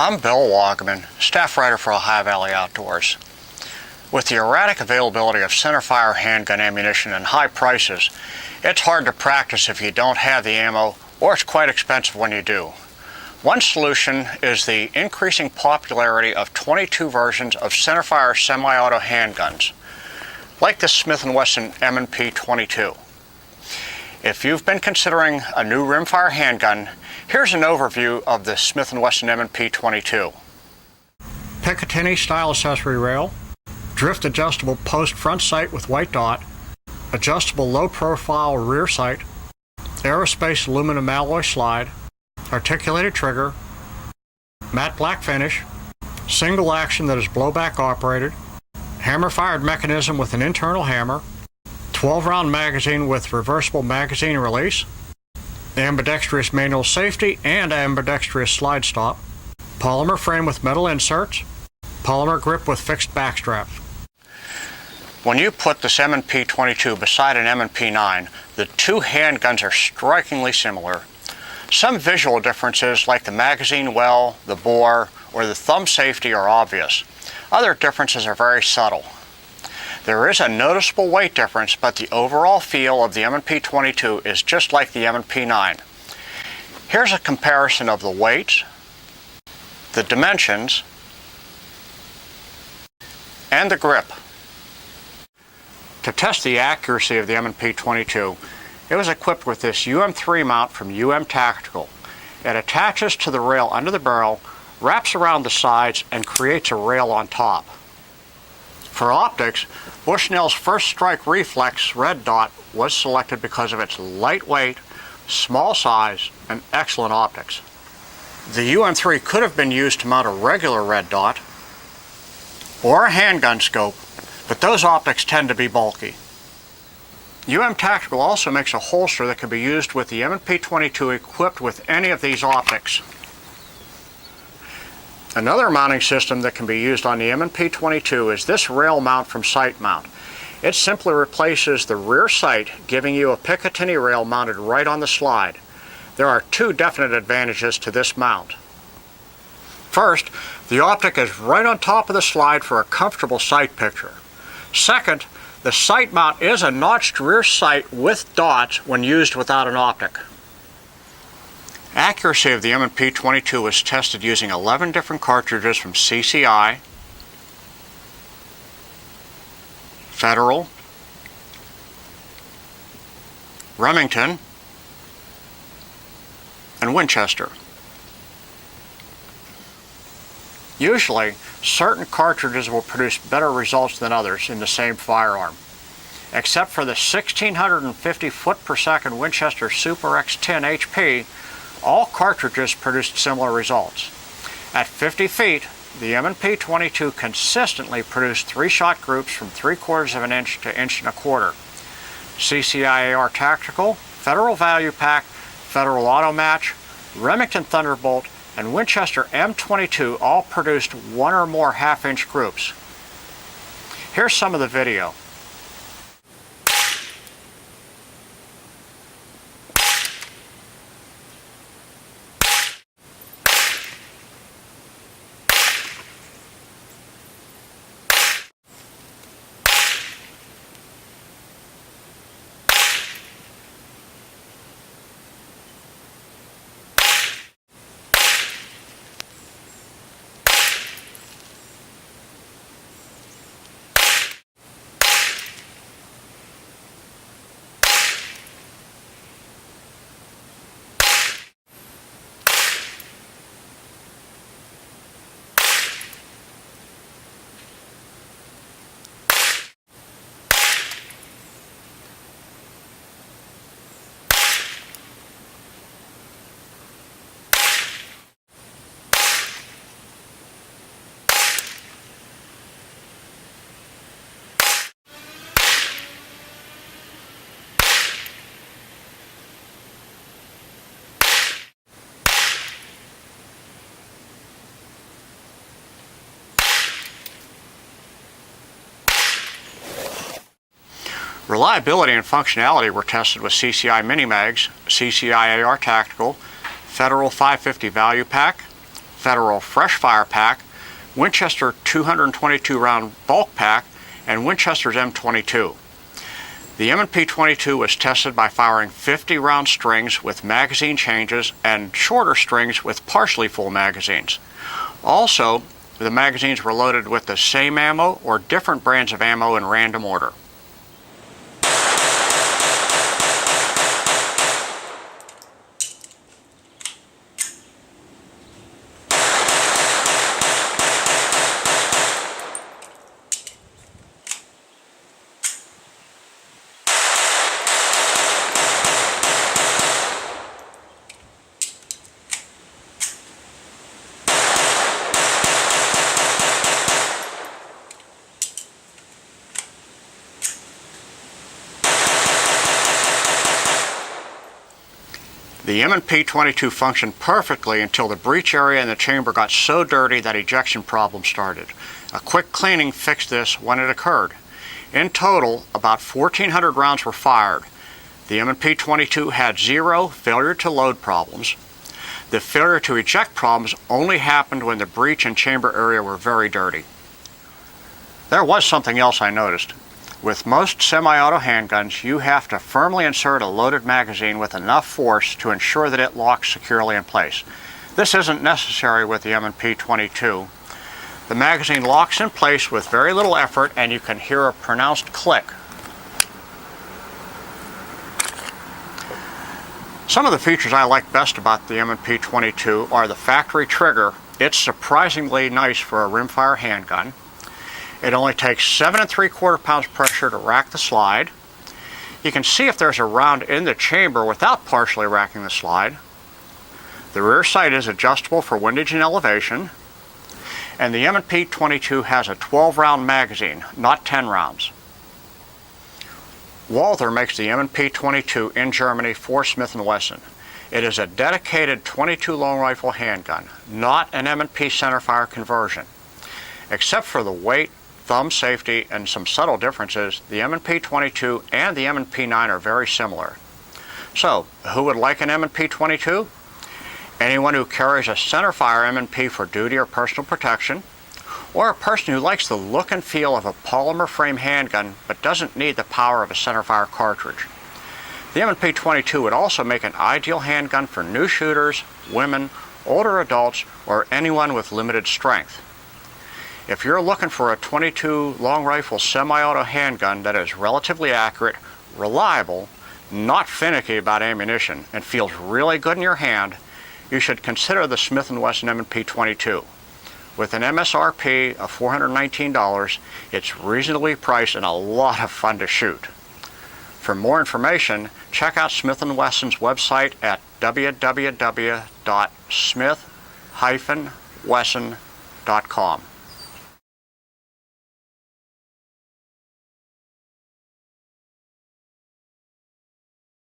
I'm Bill Wogman, staff writer for Ohio Valley Outdoors. With the erratic availability of centerfire handgun ammunition and high prices, it's hard to practice if you don't have the ammo, or it's quite expensive when you do. One solution is the increasing popularity of 22 versions of centerfire semi-auto handguns, like the Smith Wesson M&P22. If you've been considering a new rimfire handgun, here's an overview of the Smith Wesson M&P22. Picatinny style accessory rail, drift adjustable post front sight with white dot, adjustable low profile rear sight, aerospace aluminum alloy slide, articulated trigger, matte black finish, single action that is blowback operated, hammer fired mechanism with an internal hammer, 12-round magazine with reversible magazine release, ambidextrous manual safety and ambidextrous slide stop, polymer frame with metal inserts, polymer grip with fixed backstrap. When you put this M&P22 beside an M&P9, the two handguns are strikingly similar. Some visual differences like the magazine well, the bore, or the thumb safety are obvious. Other differences are very subtle. There is a noticeable weight difference, but the overall feel of the M&P22 is just like the M&P9. Here's a comparison of the weights, the dimensions, and the grip. To test the accuracy of the M&P22, it was equipped with this UM3 mount from Tactical. It attaches to the rail under the barrel, wraps around the sides, and creates a rail on top. For optics, Bushnell's First Strike Reflex red dot was selected because of its lightweight, small size, and excellent optics. The UM3 could have been used to mount a regular red dot or a handgun scope, but those optics tend to be bulky. Tactical also makes a holster that can be used with the M&P22 equipped with any of these optics. Another mounting system that can be used on the M&P22 is this rail mount from Sight Mount. It simply replaces the rear sight, giving you a Picatinny rail mounted right on the slide. There are two definite advantages to this mount. First, the optic is right on top of the slide for a comfortable sight picture. Second, the sight mount is a notched rear sight with dots when used without an optic. Accuracy of the M&P22 was tested using 11 different cartridges from CCI, Federal, Remington, and Winchester. Usually, certain cartridges will produce better results than others in the same firearm. Except for the 1650 foot per second Winchester Super X10 HP, all cartridges produced similar results. At 50 feet, the M&P22 consistently produced 3-shot groups from 3/4 of an inch to 1 1/4 inch. CCI Tactical, Federal Value Pack, Federal Auto Match, Remington Thunderbolt, and Winchester M22 all produced 1 or more half-inch groups. Here's some of the video. Reliability and functionality were tested with CCI Mini Mags, CCI AR Tactical, Federal 550 Value Pack, Federal Fresh Fire Pack, Winchester 222 round bulk pack, and Winchester's M22. The M&P22 was tested by firing 50 round strings with magazine changes and shorter strings with partially full magazines. Also, the magazines were loaded with the same ammo or different brands of ammo in random order. The M&P22 functioned perfectly until the breech area in the chamber got so dirty that ejection problems started. A quick cleaning fixed this when it occurred. In total, about 1,400 rounds were fired. The M&P22 had 0 failure to load problems. The failure to eject problems only happened when the breech and chamber area were very dirty. There was something else I noticed. With most semi-auto handguns, you have to firmly insert a loaded magazine with enough force to ensure that it locks securely in place. This isn't necessary with the M&P22. The magazine locks in place with very little effort, and you can hear a pronounced click. Some of the features I like best about the M&P22 are the factory trigger. It's surprisingly nice for a rimfire handgun. It only takes 7 3/4 pounds pressure to rack the slide. You can see if there's a round in the chamber without partially racking the slide. The rear sight is adjustable for windage and elevation. And the M&P22 has a 12 round magazine, not 10 rounds. Walther makes the M&P22 in Germany for Smith Wesson. It is a dedicated 22 long rifle handgun, not an M&P centerfire conversion. Except for the weight, thumb safety, and some subtle differences, the M&P22 and the M&P9 are very similar. So, who would like an M&P22? Anyone who carries a centerfire M&P for duty or personal protection, or a person who likes the look and feel of a polymer frame handgun but doesn't need the power of a centerfire cartridge. The M&P22 would also make an ideal handgun for new shooters, women, older adults, or anyone with limited strength. If you're looking for a 22 long rifle semi-auto handgun that is relatively accurate, reliable, not finicky about ammunition, and feels really good in your hand, you should consider the Smith & Wesson M&P22. With an MSRP of $419, it's reasonably priced and a lot of fun to shoot. For more information, check out Smith & Wesson's website at www.smith-wesson.com.